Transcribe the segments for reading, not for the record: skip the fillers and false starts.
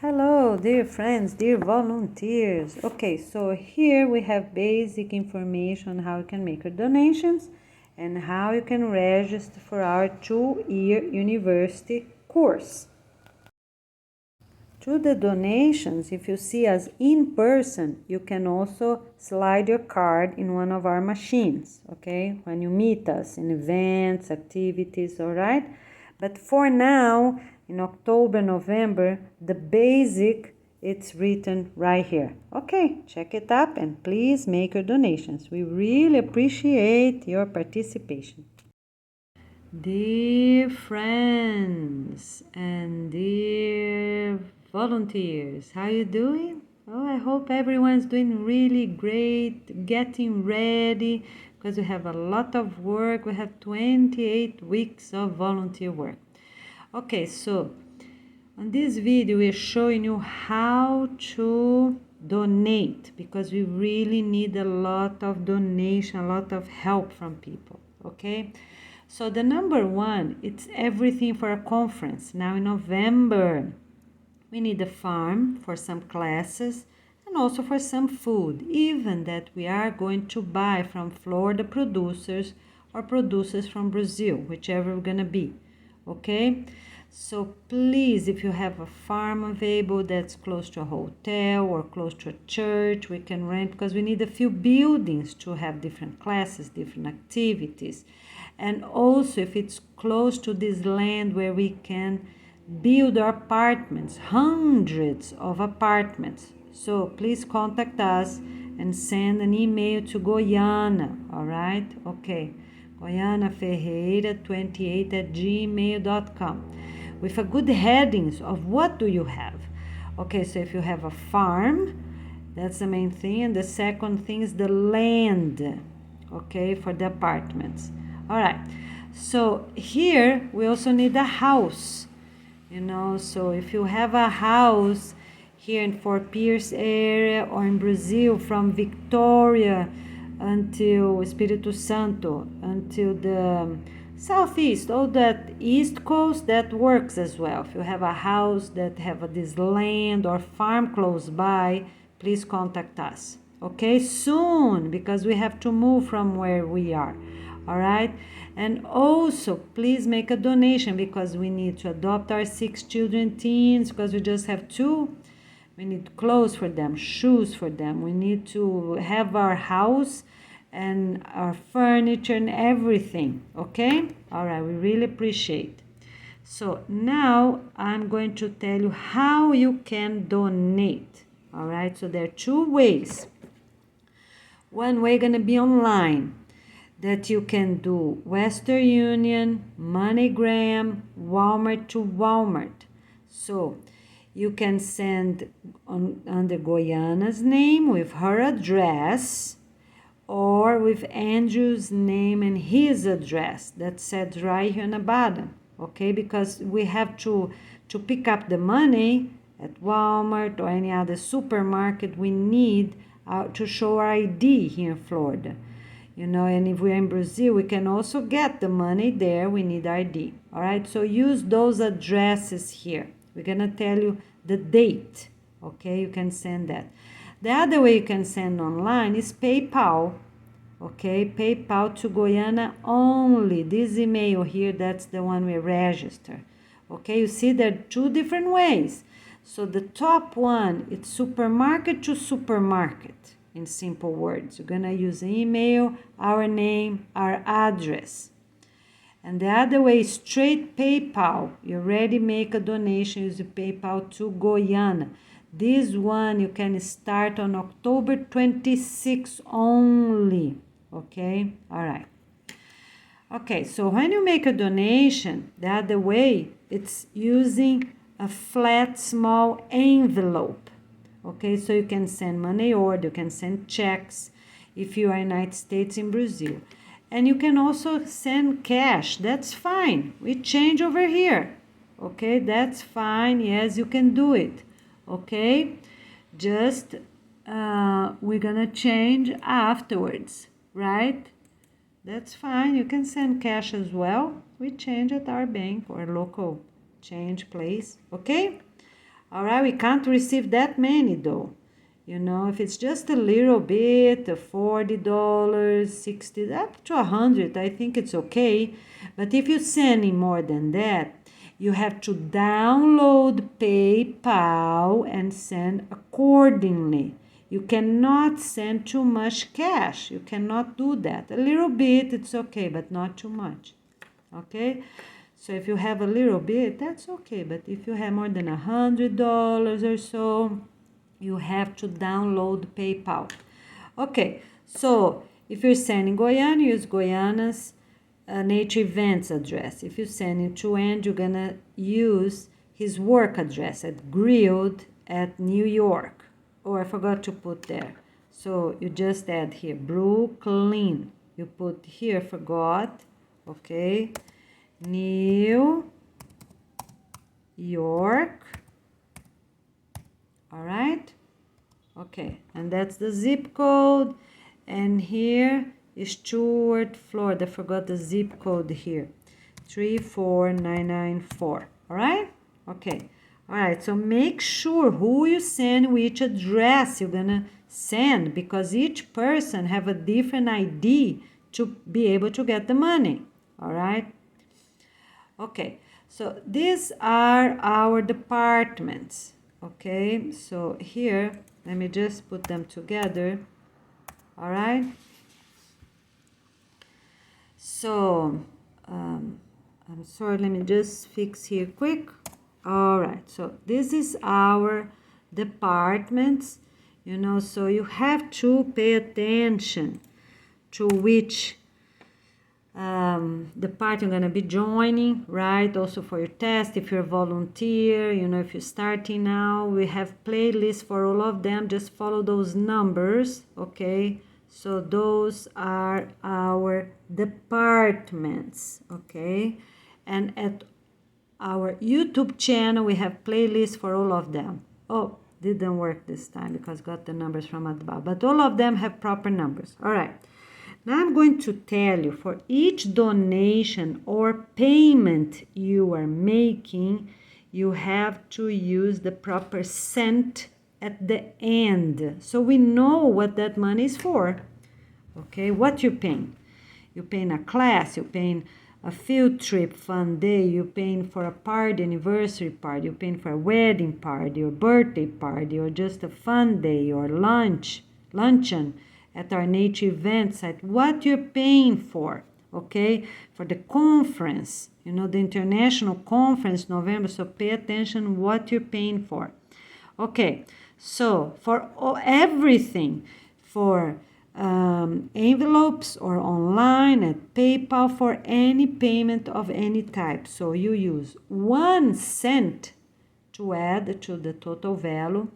Hello, dear friends, dear volunteers. Okay, so here we have basic information on how you can make your donations and how you can register for our 2-year university course. To the donations, if you see us in person, you can also slide your card in one of our machines, okay? When you meet us in events, activities, all right? But for now, in October, November, the basic, it's written right here. Okay, check it up and please make your donations. We really appreciate your participation. Dear friends and dear volunteers, how you doing? Oh, I hope everyone's doing really great, getting ready because we have a lot of work. We have 28 weeks of volunteer work. Okay, so on this video we're showing you how to donate because we really need a lot of donation, a lot of help from people, okay? So the number one, it's everything for a conference. Now in November, we need a farm for some classes and also for some food, even that we are going to buy from Florida producers or producers from Brazil, whichever we're gonna be, okay? So please, if you have a farm available that's close to a hotel or close to a church, we can rent because we need a few buildings to have different classes, different activities. And also if it's close to this land where we can build our apartments, hundreds of apartments. So please contact us and send an email to Goiana, all right? Okay, goianaferreira28@gmail.com with a good headings of what do you have. Okay, so if you have a farm, that's the main thing. And the second thing is the land, okay, for the apartments. All right, so here we also need a house, so if you have a house here in Fort Pierce area or in Brazil from Victoria until Espírito Santo, until the southeast, all that east coast, that works as well. If you have a house that have this land or farm close by, please contact us, okay, soon, because we have to move from where we are, all right? And also please make a donation because we need to adopt our 6 children teens because we just have 2. We need clothes for them, shoes for them. We need to have our house and our furniture and everything, okay? All right, we really appreciate. So now I'm going to tell you how you can donate, all right? So there are 2 ways. One way going to be online, that you can do Western Union, MoneyGram, Walmart to Walmart. So you can send under Goiana's name with her address or with Andrew's name and his address that said right here on the bottom, okay? Because we have to pick up the money at Walmart or any other supermarket. We need to show our ID here in Florida. And if we're in Brazil, we can also get the money there. We need ID. All right, so use those addresses here. We're gonna tell you the date, okay? You can send that. The other way you can send online is PayPal, okay? PayPal to Goiana only. This email here, that's the one we register, okay? You see there are 2 different ways. So the top one, it's supermarket to supermarket. In simple words, you're gonna use email, our name, our address. And the other way is straight PayPal. You already make a donation using PayPal to Goiana. This one you can start on October 26 only, okay? All right. Okay, so when you make a donation, the other way, it's using a flat small envelope. Okay, so you can send money order, you can send checks if you are in the United States and Brazil. And you can also send cash, that's fine. We change over here, okay, that's fine, yes, you can do it, okay? Just, we're gonna change afterwards, right? That's fine, you can send cash as well. We change at our bank or local change place, okay? All right, we can't receive that many though. You know, if it's just a little bit, $40, 60, up to 100, I think it's okay. But if you send in more than that, you have to download PayPal and send accordingly. You cannot send too much cash. You cannot do that. A little bit, it's okay, but not too much. Okay? So if you have a little bit, that's okay. But if you have more than $100 or so, you have to download PayPal. Okay, so if you're sending Goiânia, use Goiânia's Nature Events address. If you're sending to Andy, you're gonna use his work address at Grilled at New York. Oh, I forgot to put there. So you just add here Brooklyn. You put here, forgot, okay, New York. All right, okay, and that's the zip code. And here is Stuart, Florida. I forgot the zip code here, 34994. All right, okay. All right, so make sure who you send, which address you're gonna send, because each person have a different ID to be able to get the money. All right, okay, so these are our departments. Okay, so here, let me just put them together. All right, so I'm sorry, let me just fix here quick. All right, so this is our departments, you know, so you have to pay attention to which the part you're going to be joining, right? Also for your test, if you're a volunteer, you know, if you're starting now, we have playlists for all of them. Just follow those numbers, okay? So those are our departments, okay? And at our YouTube channel, we have playlists for all of them. Oh, didn't work this time because got the numbers from Adval, but all of them have proper numbers. All right. Now I'm going to tell you, for each donation or payment you are making, you have to use the proper cent at the end, so we know what that money is for. Okay, what you're paying? You're paying a class, you're paying a field trip, fun day, you're paying for a party, anniversary party, you're paying for a wedding party or birthday party, or just a fun day or luncheon at our nature event site. What you're paying for, okay? For the conference, you know, the international conference November, so pay attention what you're paying for. Okay, so for everything, for envelopes or online at PayPal, for any payment of any type, so you use 1 cent to add to the total value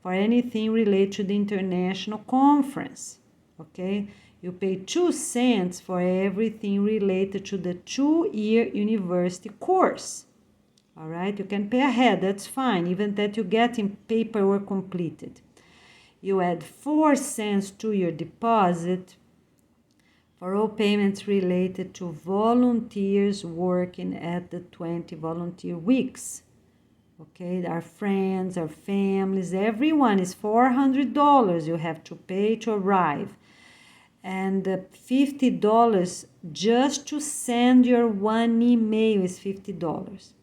for anything related to the international conference. Okay, you pay 2 cents for everything related to the 2-year university course. All right, you can pay ahead, that's fine, even that you get in paperwork completed. You add 4 cents to your deposit for all payments related to volunteers working at the 20 volunteer weeks. Okay, our friends, our families, everyone is $400 you have to pay to arrive. And $50 just to send your one email is $50.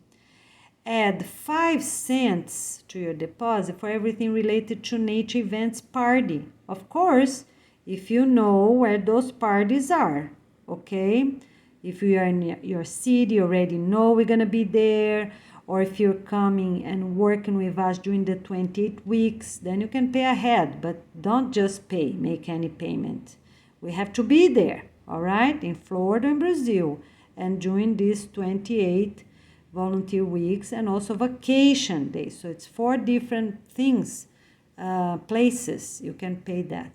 Add 5 cents to your deposit for everything related to nature events party. Of course, if you know where those parties are, okay? If you are in your city, you already know we're gonna be there, or if you're coming and working with us during the 28 weeks, then you can pay ahead, but don't just make any payment. We have to be there, all right, in Florida and Brazil, and during these 28 volunteer weeks and also vacation days. So it's 4 different things, places you can pay that.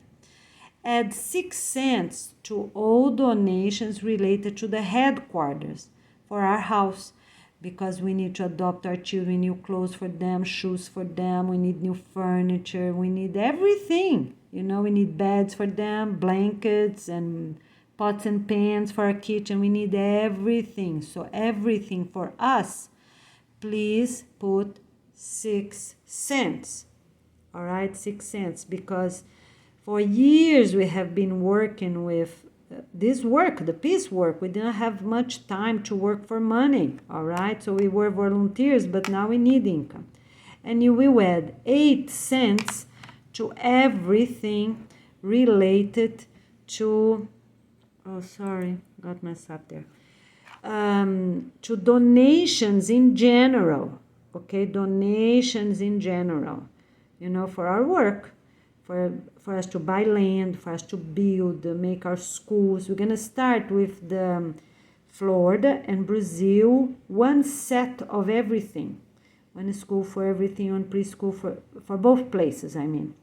Add 6 cents to all donations related to the headquarters for our house, because we need to adopt our children, new clothes for them, shoes for them, we need new furniture, we need everything. You know, we need beds for them, blankets and pots and pans for our kitchen. We need everything. So everything for us, please put 6 cents. All right, 6 cents, because for years we have been working with this work, the peace work. We didn't have much time to work for money, all right? So we were volunteers, but now we need income. And you will add 8 cents to everything related to, oh, sorry, got messed up there. To donations in general, okay? Donations in general, you know, for our work. For us to buy land, for us to build, make our schools. We're going to start with the Florida and Brazil, one set of everything. One school for everything, one preschool for both places, I mean.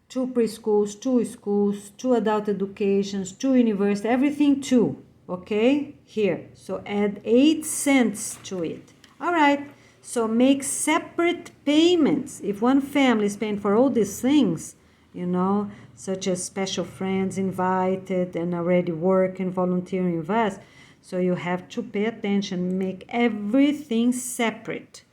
2 preschools, 2 schools, 2 adult educations, 2 universities, everything 2, okay? Here, so add 8 cents to it. All right. So make separate payments. If one family is paying for all these things, you know, such as special friends invited and already work and volunteering with us, so you have to pay attention, make everything separate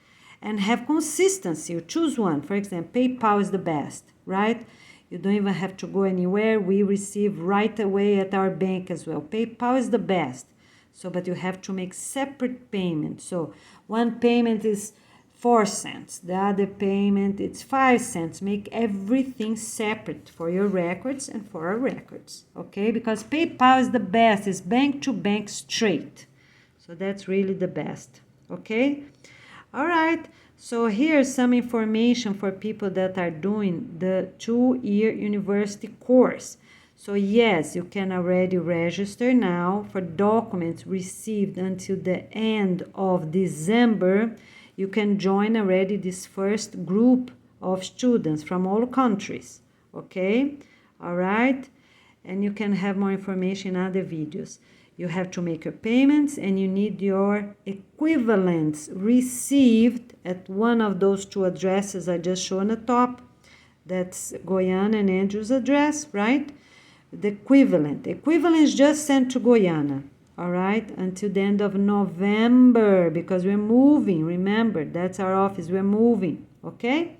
and have consistency. You choose one. For example, PayPal is the best, right? You don't even have to go anywhere. We receive right away at our bank as well. PayPal is the best. So, but you have to make separate payments. So one payment is 4 cents. The other payment, it's 5 cents. Make everything separate for your records and for our records. Okay? Because PayPal is the best. It's bank to bank straight. So that's really the best. Okay? All right. So here's some information for people that are doing the 2-year university course. So yes, you can already register now for documents received until the end of December. You can join already this first group of students from all countries, okay? All right? And you can have more information in other videos. You have to make your payments and you need your equivalents received at one of those 2 addresses I just showed on the top. That's Goiânia and Andrew's address, right? The equivalent. The equivalent is just sent to Goiânia, all right, until the end of November, because we're moving. Remember, that's our office. We're moving, okay?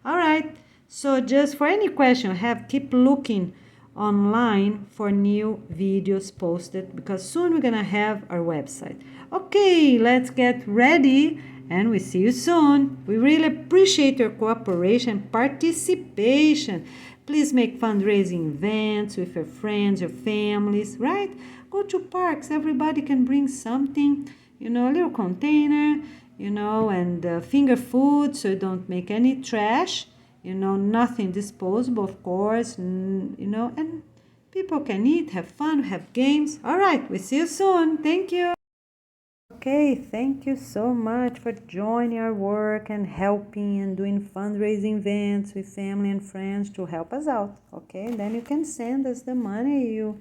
All right. So just for any question, keep looking online for new videos posted, because soon we're going to have our website. Okay, let's get ready and we see you soon. We really appreciate your cooperation, participation. Please make fundraising events with your friends, your families, right? Go to parks. Everybody can bring something, you know, a little container, you know, and finger food so you don't make any trash, you know, nothing disposable, of course, you know, and people can eat, have fun, have games. All right, we see you soon. Thank you. Okay, thank you so much for joining our work and helping and doing fundraising events with family and friends to help us out. Okay, and then you can send us the money you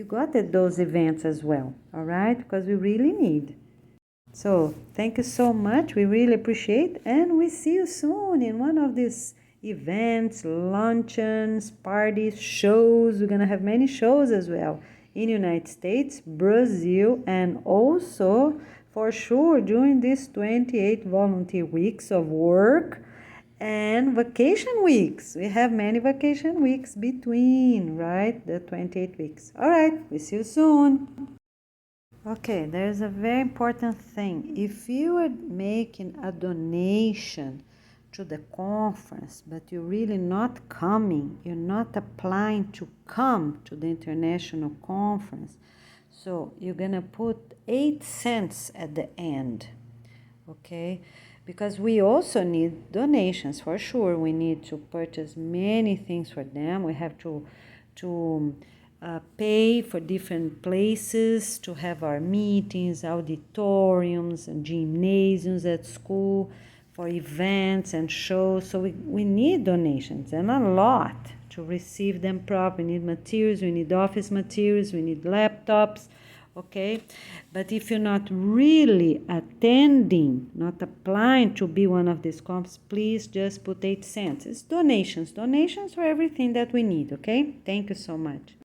got at those events as well. All right, because we really need. So thank you so much. We really appreciate, and we see you soon in one of these events, luncheons, parties, shows. We're gonna have many shows as well in United States, Brazil, and also for sure during these 28 volunteer weeks of work and vacation weeks. We have many vacation weeks between, right? The 28 weeks. All right, we see you soon. Okay, there's a very important thing. If you are making a donation to the conference, but you're really not coming, you're not applying to come to the international conference, so you're gonna put 8 cents at the end, okay? Because we also need donations, for sure. We need to purchase many things for them. We have to pay for different places to have our meetings, auditoriums, and gymnasiums at school, for events and shows. So we need donations, and a lot, to receive them properly. We need materials, we need office materials, we need laptops, okay? But if you're not really attending, not applying to be one of these comps, please just put 8 cents. It's donations for everything that we need, okay? Thank you so much.